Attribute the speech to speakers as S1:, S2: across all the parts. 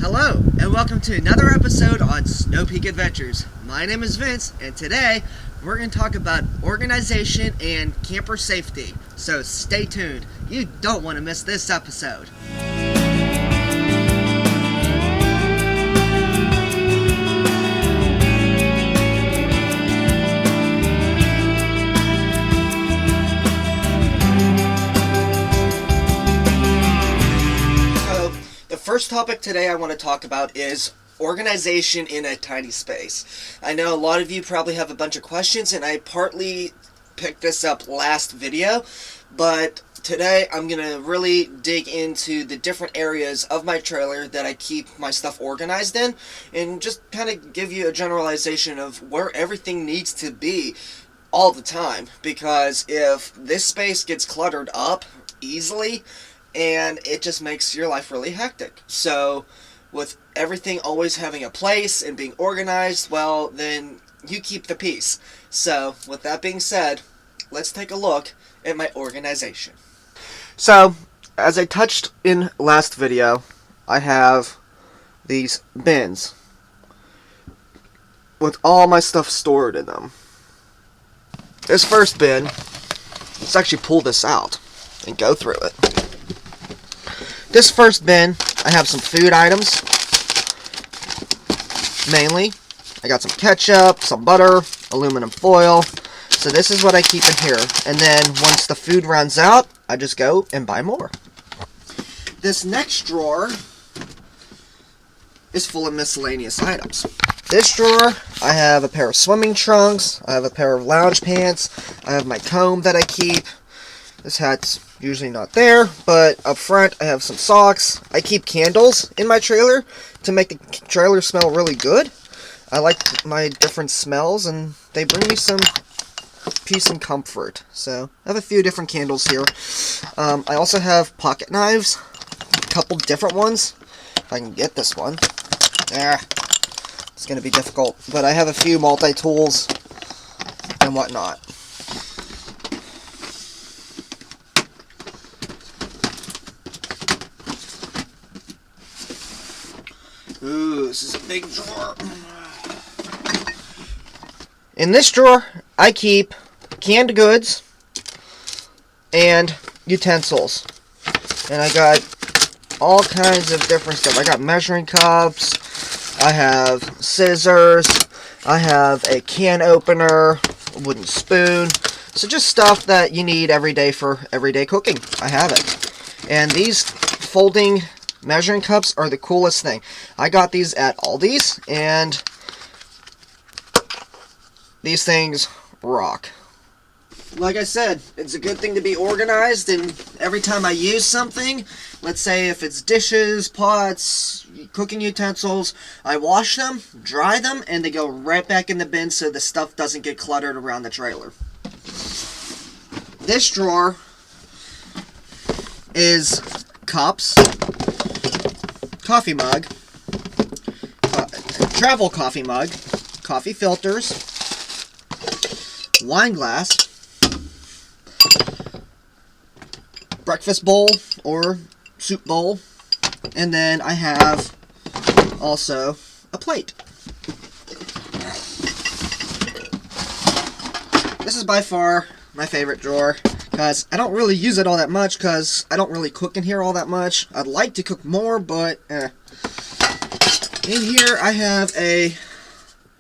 S1: Hello, and welcome to another episode on Snow Peak Adventures. My name is Vince, and today we're going to talk about organization and camper safety. So stay tuned. You don't want to miss this episode. First topic today I want to talk about is organization in a tiny space. I know a lot of you probably have a bunch of questions, and I partly picked this up last video, but today I'm going to really dig into the different areas of my trailer that I keep my stuff organized in, and just kind of give you a generalization of where everything needs to be all the time, because if this space gets cluttered up easily, and it just makes your life really hectic. So with everything always having a place and being organized, well, then you keep the peace. So with that being said, let's take a look at my organization. So as I touched in last video, I have these bins with all my stuff stored in them. This first bin, let's actually pull this out and go through it. This first bin, I have some food items, mainly. I got some ketchup, some butter, aluminum foil. So this is what I keep in here. And then once the food runs out, I just go and buy more. This next drawer is full of miscellaneous items. This drawer, I have a pair of swimming trunks, I have a pair of lounge pants, I have my comb that I keep. This hat's usually not there, but up front I have some socks. I keep candles in my trailer to make the trailer smell really good. I like my different smells, and they bring me some peace and comfort. So I have a few different candles here. I also have pocket knives, a couple different ones. If I can get this one. It's going to be difficult, but I have a few multi-tools and whatnot. Ooh, this is a big drawer. In this drawer, I keep canned goods and utensils. And I got all kinds of different stuff. I got measuring cups, I have scissors, I have a can opener, a wooden spoon. So just stuff that you need every day for everyday cooking. I have it. And these folding measuring cups are the coolest thing. I got these at Aldi's, and these things rock. Like I said, it's a good thing to be organized, and every time I use something, let's say if it's dishes, pots, cooking utensils, I wash them, dry them, and they go right back in the bin so the stuff doesn't get cluttered around the trailer. This drawer is cups, coffee mug, travel coffee mug, coffee filters, wine glass, breakfast bowl or soup bowl, and then I have also a plate. This is by far my favorite drawer, because I don't really use it all that much, because I don't really cook in here all that much. I'd like to cook more, but In here I have a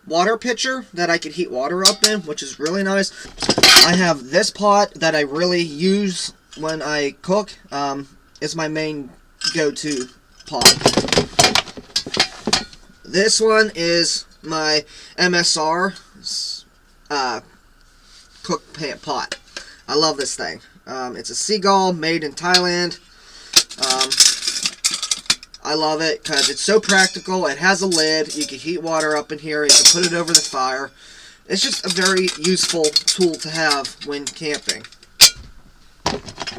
S1: water pitcher that I can heat water up in, which is really nice. I have this pot that I really use when I cook. It's my main go-to pot. This one is my MSR cook pan pot. I love this thing. It's a seagull made in Thailand. I love it because it's so practical. It has a lid. You can heat water up in here. You can put it over the fire. It's just a very useful tool to have when camping.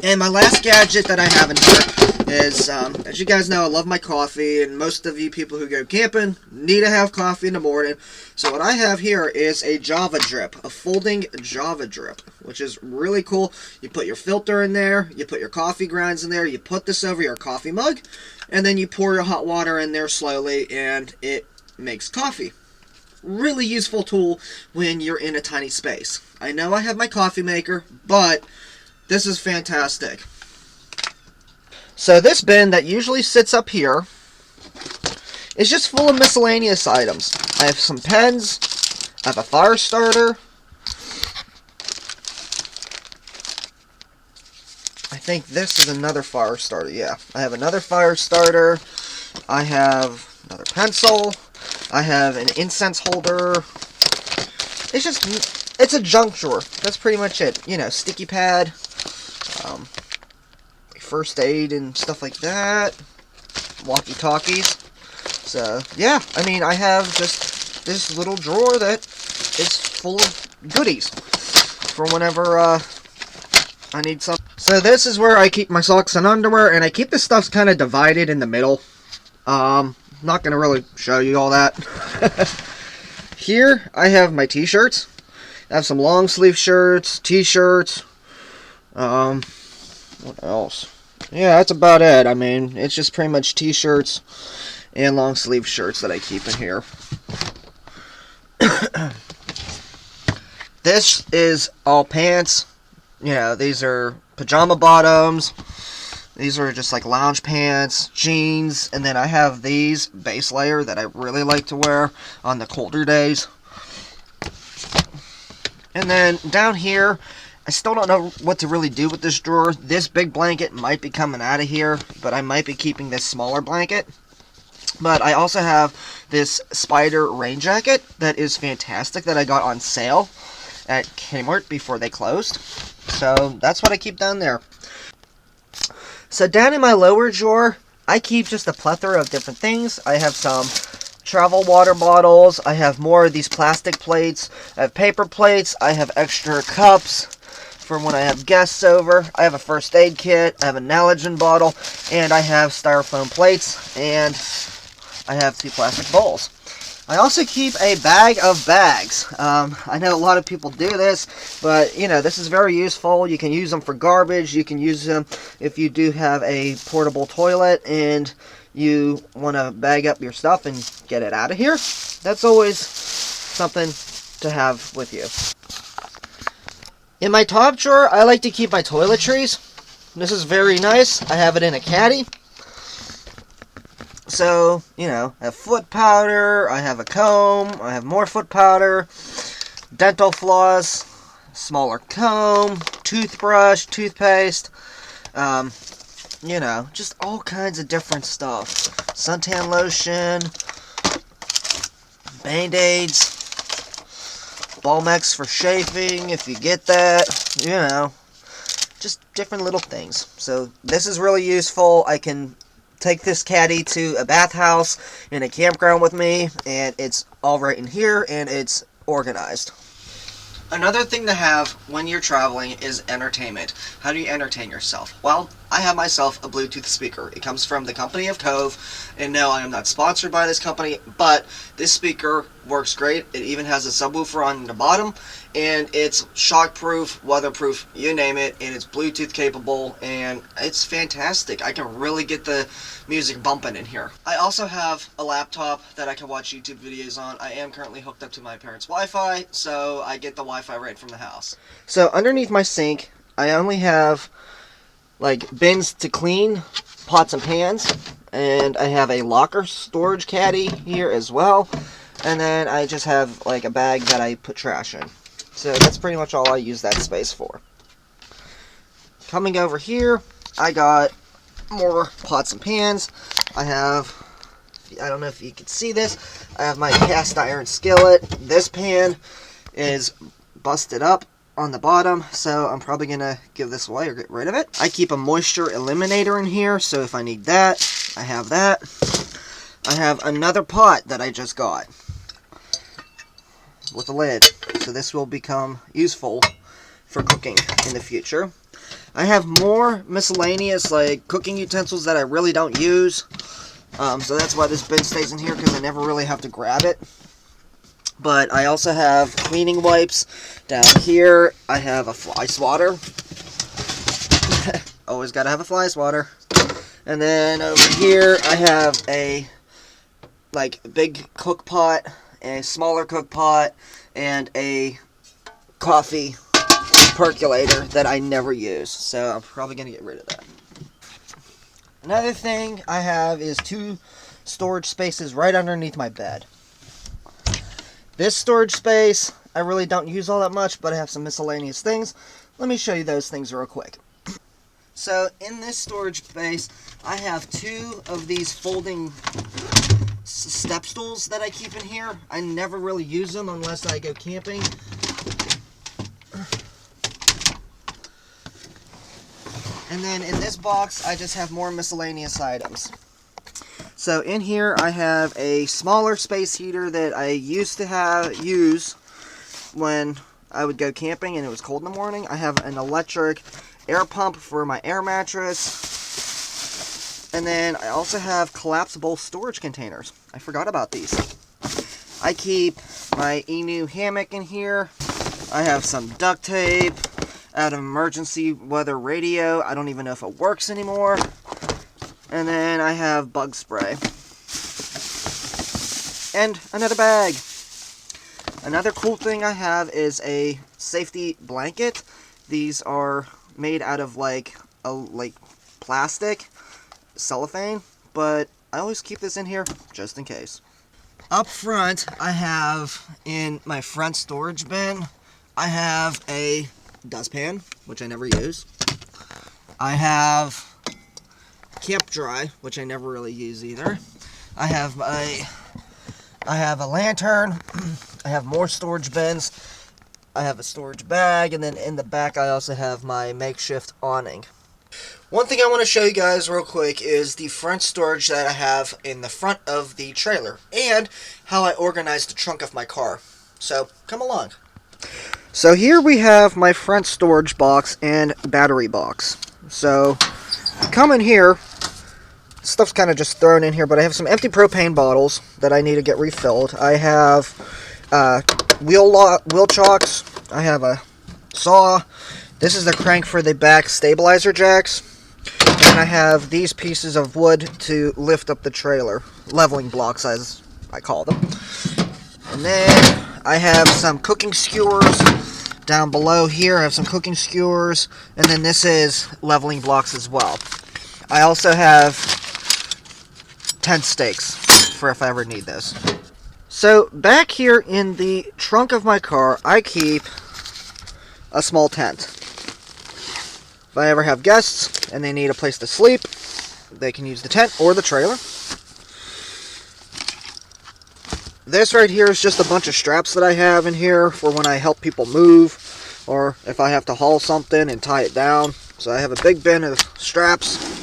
S1: And my last gadget that I have in here is, as you guys know, I love my coffee, and most of you people who go camping need to have coffee in the morning. So what I have here is a Java drip, a folding Java drip, which is really cool. You put your filter in there, you put your coffee grinds in there, you put this over your coffee mug, and then you pour your hot water in there slowly, and it makes coffee. Really useful tool when you're in a tiny space. I know I have my coffee maker, but this is fantastic. So this bin that usually sits up here is just full of miscellaneous items. I have some pens, I have a fire starter, I think this is another fire starter, yeah. I have another fire starter, I have another pencil, I have an incense holder. It's a junk drawer. That's pretty much it. You know, sticky pad, first aid and stuff like that, walkie-talkies. So, yeah, I mean, I have just this little drawer that is full of goodies for whenever I need some. So this is where I keep my socks and underwear, and I keep this stuff kind of divided in the middle. Not going to really show you all that. Here, I have my t-shirts. I have some long sleeve shirts, t-shirts. What else? Yeah, that's about it. I mean, it's just pretty much t-shirts and long sleeve shirts that I keep in here. This is all pants. You know, these are pajama bottoms. These are just like lounge pants, jeans, and then I have these base layer that I really like to wear on the colder days. And then down here, I still don't know what to really do with this drawer. This big blanket might be coming out of here, but I might be keeping this smaller blanket. But I also have this spider rain jacket that is fantastic that I got on sale at Kmart before they closed. So that's what I keep down there. So down in my lower drawer, I keep just a plethora of different things. I have some travel water bottles. I have more of these plastic plates. I have paper plates. I have extra cups for when I have guests over. I have a first aid kit. I have a Nalogen bottle. And I have styrofoam plates. And I have 2 plastic bowls. I also keep a bag of bags. I know a lot of people do this, but you know, this is very useful. You can use them for garbage. You can use them if you do have a portable toilet and you want to bag up your stuff and get it out of here. That's always something to have with you. In my top drawer, I like to keep my toiletries. This is very nice. I have it in a caddy. So, you know, I have foot powder, I have a comb, I have more foot powder, dental floss, smaller comb, toothbrush, toothpaste, you know, just all kinds of different stuff. Suntan lotion, Band-Aids, Balmex for chafing, if you get that, you know, just different little things. So, this is really useful. I can take this caddy to a bathhouse in a campground with me, and it's all right in here, and it's organized. Another thing to have when you're traveling is entertainment. How do you entertain yourself? Well, I have myself a Bluetooth speaker. It comes from the company of Cove, and no, I am not sponsored by this company, but this speaker works great. It even has a subwoofer on the bottom, and it's shockproof, weatherproof, you name it, and it's Bluetooth capable, and it's fantastic. I can really get the music bumping in here. I also have a laptop that I can watch YouTube videos on. I am currently hooked up to my parents' Wi-Fi, so I get the Wi-Fi right from the house. So underneath my sink, I only have like bins to clean, pots and pans, and I have a locker storage caddy here as well, and then I just have like a bag that I put trash in. So that's pretty much all I use that space for. Coming over here, I got more pots and pans. I don't know if you can see this, I have my cast iron skillet. This pan is busted up on the bottom, so I'm probably gonna give this away or get rid of it. I keep a moisture eliminator in here, so if I need that, I have that. I have another pot that I just got with a lid, so this will become useful for cooking in the future. I have more miscellaneous, like cooking utensils that I really don't use. So that's why this bin stays in here, because I never really have to grab it. But I also have cleaning wipes. Down here, I have a fly swatter. Always gotta have a fly swatter. And then over here, I have a big cook pot, a smaller cook pot, and a coffee percolator that I never use. So I'm probably gonna get rid of that. Another thing I have is 2 storage spaces right underneath my bed. This storage space, I really don't use all that much, but I have some miscellaneous things. Let me show you those things real quick. So, in this storage space, I have 2 of these folding step stools that I keep in here. I never really use them unless I go camping. And then in this box, I just have more miscellaneous items. So in here, I have a smaller space heater that I used to use when I would go camping and it was cold in the morning. I have an electric air pump for my air mattress. And then I also have collapsible storage containers. I forgot about these. I keep my Emu hammock in here. I have some duct tape. I have an emergency weather radio. I don't even know if it works anymore. And then I have bug spray. And another bag. Another cool thing I have is a safety blanket. These are made out of like plastic, cellophane, but I always keep this in here just in case. Up front, I have in my front storage bin, I have a dustpan, which I never use. I have camp dry, which I never really use either. I have a lantern. I have more storage bins. I have a storage bag, and then in the back I also have my makeshift awning. One thing I want to show you guys real quick is the front storage that I have in the front of the trailer, and how I organize the trunk of my car. So, come along. So here we have my front storage box and battery box. So, come in here. Stuff's kind of just thrown in here, but I have some empty propane bottles that I need to get refilled. I have wheel chocks. I have a saw. This is the crank for the back stabilizer jacks. And I have these pieces of wood to lift up the trailer. Leveling blocks, as I call them. And then I have some cooking skewers. Down below here, I have some cooking skewers. And then this is leveling blocks as well. I also have tent stakes for if I ever need those. So back here in the trunk of my car, I keep a small tent. If I ever have guests and they need a place to sleep, they can use the tent or the trailer. This right here is just a bunch of straps that I have in here for when I help people move, or if I have to haul something and tie it down. So I have a big bin of straps.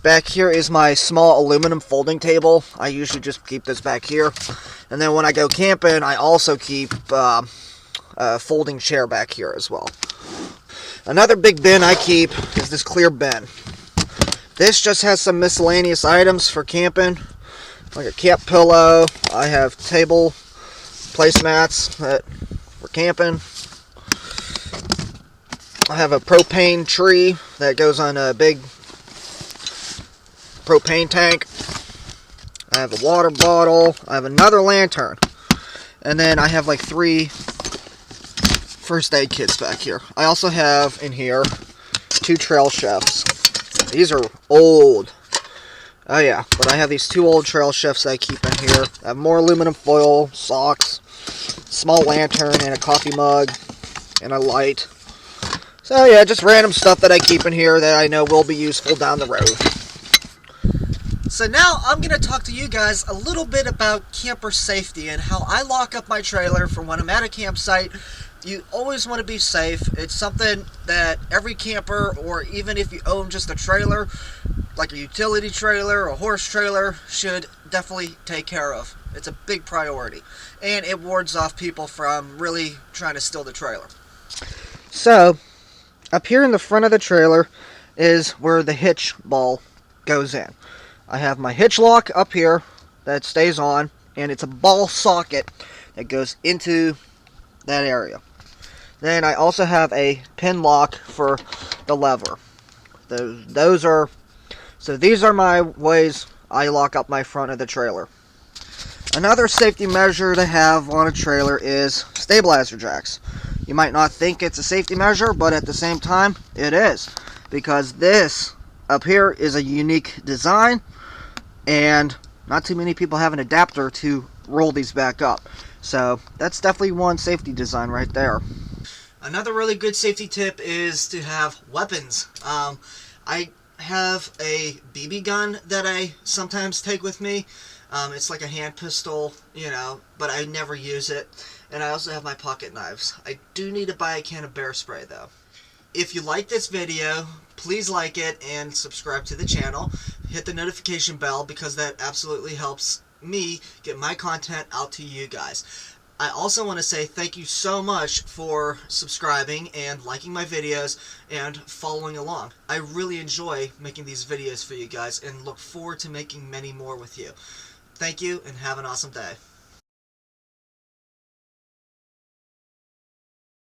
S1: Back here is my small aluminum folding table. I usually just keep this back here. And then when I go camping, I also keep a folding chair back here as well. Another big bin I keep is this clear bin. This just has some miscellaneous items for camping, like a camp pillow. I have table placemats for camping. I have a propane tree that goes on a big propane tank. I have a water bottle. I have another lantern. And then I have like 3 first aid kits back here. I also have in here 2 trail chefs. These are old. Oh yeah, but I have these 2 old trail chefs that I keep in here. I have more aluminum foil, socks, small lantern, and a coffee mug, and a light. So yeah, just random stuff that I keep in here that I know will be useful down the road. So now I'm going to talk to you guys a little bit about camper safety and how I lock up my trailer for when I'm at a campsite. You always want to be safe. It's something that every camper, or even if you own just a trailer, like a utility trailer or a horse trailer, should definitely take care of. It's a big priority. And it wards off people from really trying to steal the trailer. So, up here in the front of the trailer is where the hitch ball goes in. I have my hitch lock up here that stays on, and it's a ball socket that goes into that area. Then I also have a pin lock for the lever. These are my ways I lock up my front of the trailer. Another safety measure to have on a trailer is stabilizer jacks. You might not think it's a safety measure, but at the same time, it is. Because this up here is a unique design, and not too many people have an adapter to roll these back up. So that's definitely one safety design right there. Another really good safety tip is to have weapons. I have a BB gun that I sometimes take with me. It's like a hand pistol, but I never use it. And I also have my pocket knives. I do need to buy a can of bear spray though. If you like this video, please like it and subscribe to the channel. Hit the notification bell because that absolutely helps me get my content out to you guys. I also want to say thank you so much for subscribing and liking my videos and following along. I really enjoy making these videos for you guys and look forward to making many more with you. Thank you and have an awesome day.